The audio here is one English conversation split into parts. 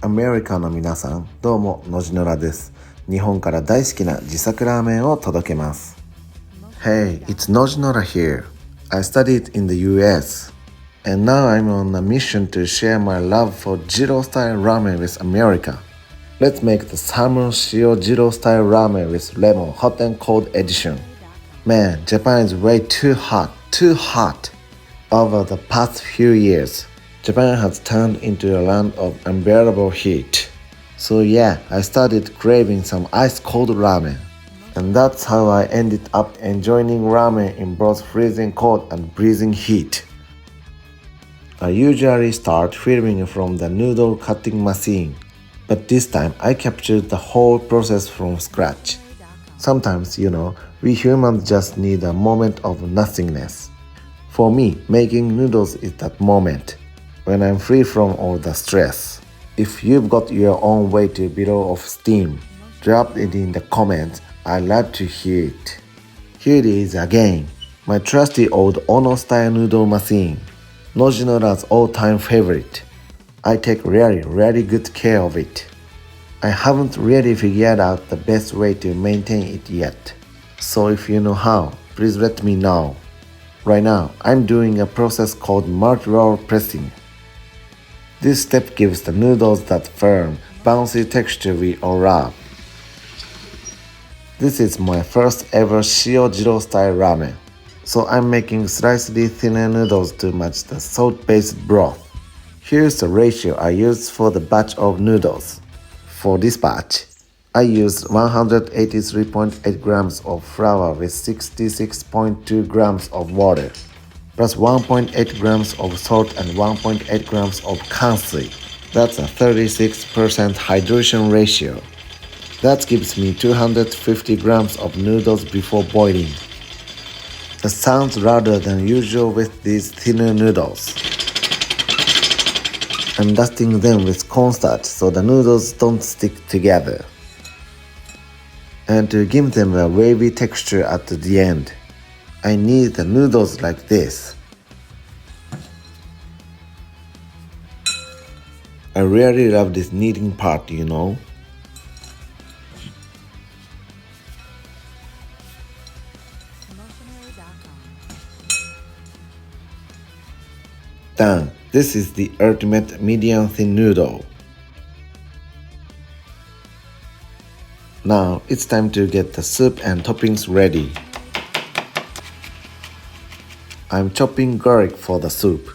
アメリカの皆さん、どうもNojiNoraです。日本から大好きな自作ラーメンを届けます。Hey, it's NojiNora here. I studied in the US, and now I'm on a mission to share my love for Jiro-Style Ramen with America. Let's make the summer Shio Jiro-Style Ramen with lemon hot and cold edition. Man, Japan is way too hot. Over the past few years, Japan has turned into a land of unbearable heat. So yeah, I started craving some ice-cold ramen. And that's how I ended up enjoying ramen in both freezing cold and freezing heat. I usually start filming from the noodle cutting machine, but this time I captured the whole process from scratch. Sometimes, we humans just need a moment of nothingness. For me, making noodles is that moment, when I'm free from all the stress. If you've got your own way to blow off steam, drop it in the comments. I'd love to hear it. Here it is again, my trusty old Ono-style noodle machine, NojiNora's all-time favorite. I take really good care of it. I haven't really figured out the best way to maintain it yet. So if you know how, please let me know. Right now, I'm doing a process called multi-roll pressing. This step gives the noodles that firm, bouncy texture we all love. This is my first ever Shio Jiro-Style Ramen, so I'm making slightly thinner noodles to match the salt-based broth. Here's the ratio I used for the batch of noodles. For this batch, I used 183.8 grams of flour with 66.2 grams of water, plus 1.8 grams of salt and 1.8 grams of kansui. That's a 36% hydration ratio. That gives me 250 grams of noodles before boiling. That sounds rather than usual with these thinner noodles. I'm dusting them with cornstarch so the noodles don't stick together. And to give them a wavy texture at the end, I knead the noodles like this. I really love this kneading part, Done. This is the ultimate medium thin noodle. Now it's time to get the soup and toppings ready. I'm chopping garlic for the soup,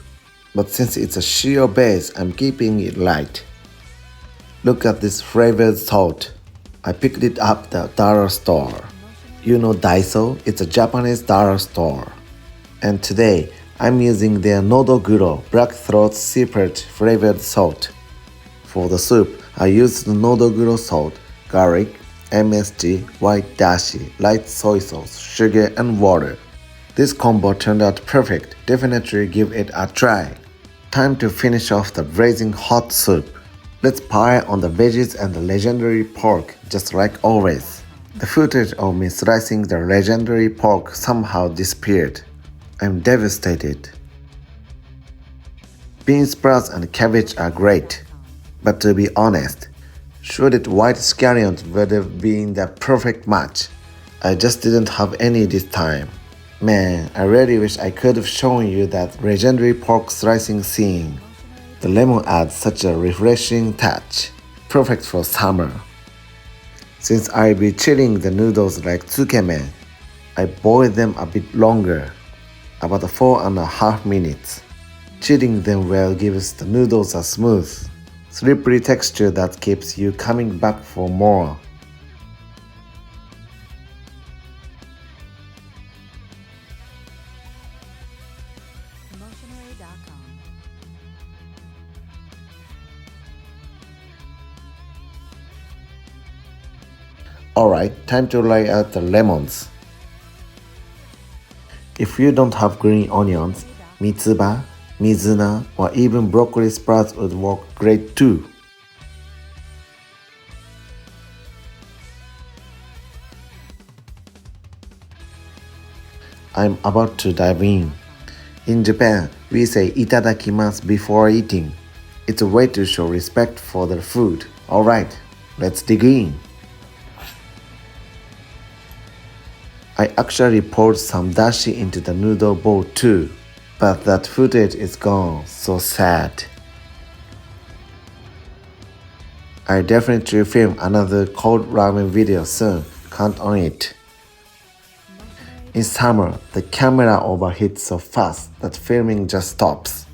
but since it's a shio base, I'm keeping it light. Look at this flavored salt. I picked it up at the dollar store. You know Daiso? It's a Japanese dollar store. And today, I'm using their nodoguro black throat separate flavored salt. For the soup, I used the nodoguro salt, garlic, MSG, white dashi, light soy sauce, sugar and water. This combo turned out perfect. Definitely give it a try. Time to finish off the blazing hot soup. Let's pile on the veggies and the legendary pork just like always. The footage of me slicing the legendary pork somehow disappeared. I'm devastated. Bean sprouts and cabbage are great, but to be honest, shredded white scallions would have been the perfect match. I just didn't have any this time. Man, I really wish I could have shown you that legendary pork slicing scene. The lemon adds such a refreshing touch, perfect for summer. Since I'll be chilling the noodles like tsukemen, I boil them a bit longer, about 4.5 minutes. Chilling them well gives the noodles a smooth, slippery texture that keeps you coming back for more. Alright, time to lay out the lemons. If you don't have green onions, mitsuba, mizuna, or even broccoli sprouts would work great too. I'm about to dive in. In Japan, we say itadakimasu before eating. It's a way to show respect for the food. Alright, let's dig in. I actually poured some dashi into the noodle bowl too, but that footage is gone, so sad. I definitely film another cold ramen video soon, count on it. In summer, the camera overheats so fast that filming just stops.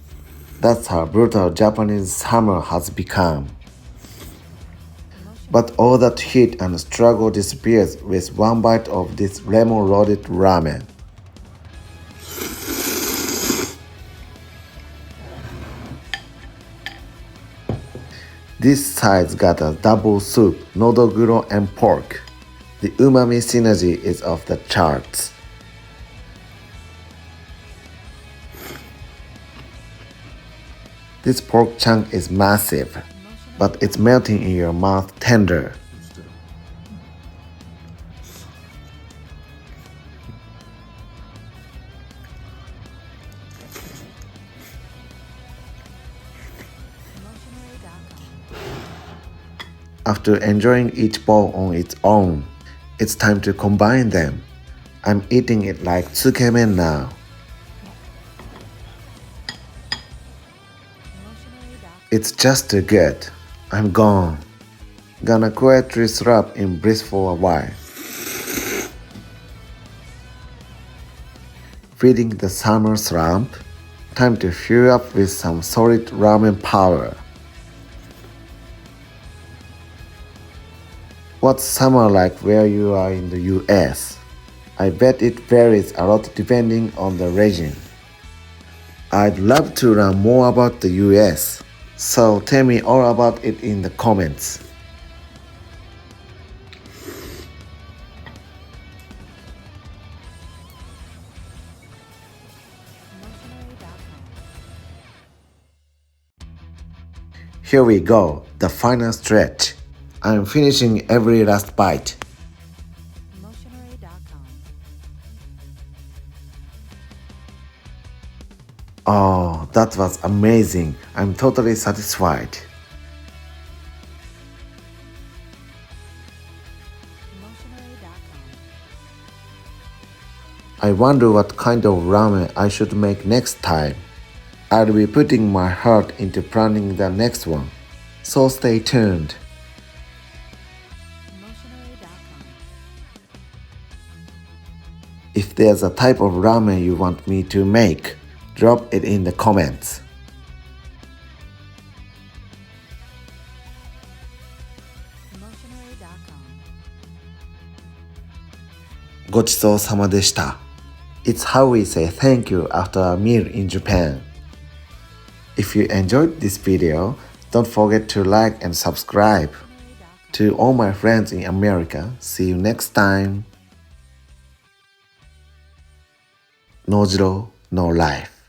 That's how brutal Japanese summer has become. But all that heat and struggle disappears with one bite of this lemon-loaded ramen. This side's got a double soup, nodoguro and pork. The umami synergy is off the charts. This pork chunk is massive, but it's melting in your mouth tender. After enjoying each bowl on its own, it's time to combine them. I'm eating it like tsukemen now. It's just too good. I'm gone. Gonna quietly slap in bliss for a while. Feeding the summer slump? Time to fuel up with some solid ramen power. What's summer like where you are in the US? I bet it varies a lot depending on the region. I'd love to learn more about the US, so tell me all about it in the comments. Here we go, the final stretch. I'm finishing every last bite. Oh, that was amazing. I'm totally satisfied. I wonder what kind of ramen I should make next time. I'll be putting my heart into planning the next one, so stay tuned. If there's a type of ramen you want me to make, drop it in the comments. ごちそうさまでした。It's how we say thank you after a meal in Japan. If you enjoyed this video, don't forget to like and subscribe. To all my friends in America, see you next time. Nojiro, no life.